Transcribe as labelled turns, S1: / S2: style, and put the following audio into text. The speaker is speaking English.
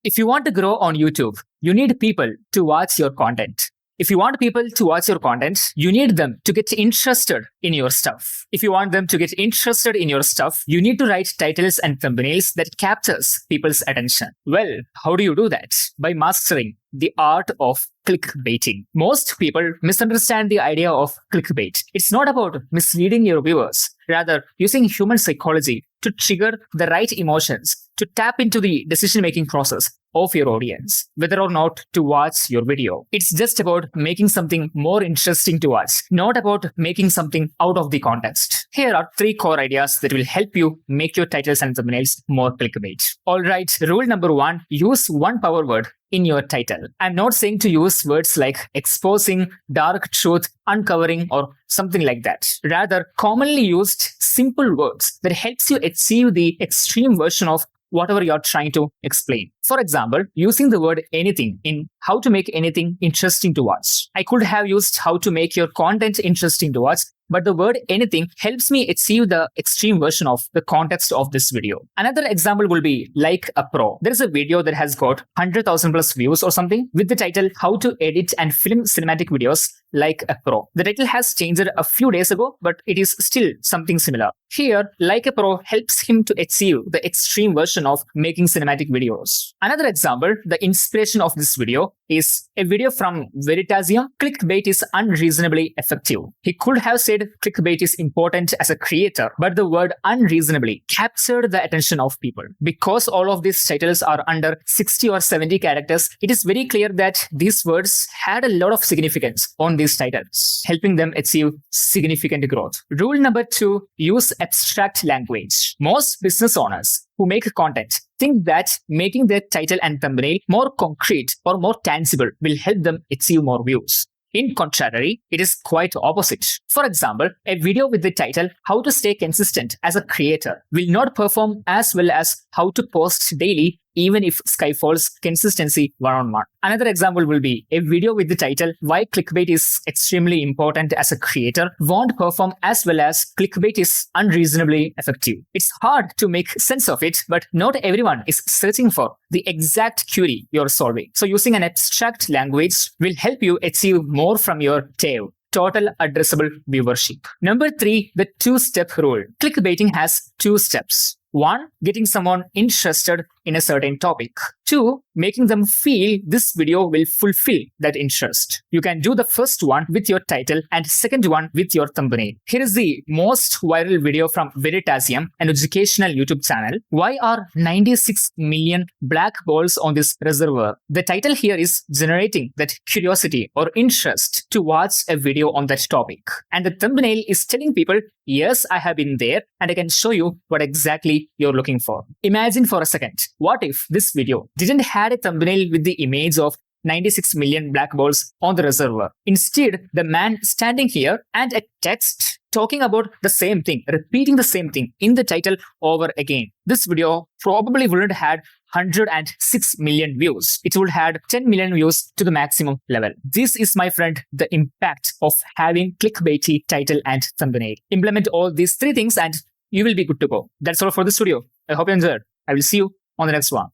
S1: If you want to grow on YouTube, you need people to watch your content. If you want people to watch your content, you need them to get interested in your stuff. If you want them to get interested in your stuff, you need to write titles and thumbnails that captures people's attention. Well, how do you do that? By mastering the art of clickbaiting. Most people misunderstand the idea of clickbait. It's not about misleading your viewers, rather using human psychology to trigger the right emotions, to tap into the decision-making process of your audience, whether or not to watch your video. It's just about making something more interesting to watch, not about making something out of the context. Here are 3 core ideas that will help you make your titles and thumbnails more clickbait. Alright, rule number 1, use one power word in your title. I'm not saying to use words like exposing, dark truth, uncovering, or something like that. Rather, commonly used simple words that helps you achieve the extreme version of whatever you're trying to explain. For example, using the word anything in how to make anything interesting to watch. I could have used how to make your content interesting to watch, but the word anything helps me achieve the extreme version of the context of this video. Another example will be like a pro. There is a video that has got 100,000 plus views or something with the title How to Edit and Film Cinematic Videos Like a Pro. The title has changed a few days ago, but it is still something similar. Here, Like a Pro helps him to achieve the extreme version of making cinematic videos. Another example, the inspiration of this video is a video from Veritasium. Clickbait is unreasonably effective. He could have said clickbait is important as a creator, but the word unreasonably captured the attention of people. Because all of these titles are under 60 or 70 characters, it is very clear that these words had a lot of significance on these titles, helping them achieve significant growth. Rule number 2, use abstract language. Most business owners who make content think that making their title and thumbnail more concrete or more tangible will help them achieve more views. In contrary, it is quite opposite. For example, a video with the title How to Stay Consistent as a Creator will not perform as well as How to Post Daily even if sky falls consistency one-on-one. Another example will be a video with the title Why Clickbait is Extremely Important as a Creator won't perform as well as Clickbait is Unreasonably Effective. It's hard to make sense of it, but not everyone is searching for the exact query you're solving. So using an abstract language will help you achieve more from your TAV. Total addressable viewership. Number 3, the 2-step rule. Clickbaiting has 2 steps. 1, getting someone interested in a certain topic. 2, making them feel this video will fulfill that interest. You can do the first one with your title and second one with your thumbnail. Here is the most viral video from Veritasium, an educational YouTube channel. Why are 96 million black balls on this reservoir? The title here is generating that curiosity or interest to watch a video on that topic. And the thumbnail is telling people, yes, I have been there and I can show you what exactly you're looking for. Imagine for a second, what if this video didn't have a thumbnail with the image of 96 million black balls on the reservoir? Instead, the man standing here and a text talking about the same thing, repeating the same thing in the title over again. This video probably wouldn't have 106 million views. It would have 10 million views to the maximum level. This is, my friend, the impact of having clickbaity title and thumbnail. Implement all these 3 things and you will be good to go. That's all for this video. I hope you enjoyed. I will see you on the next one.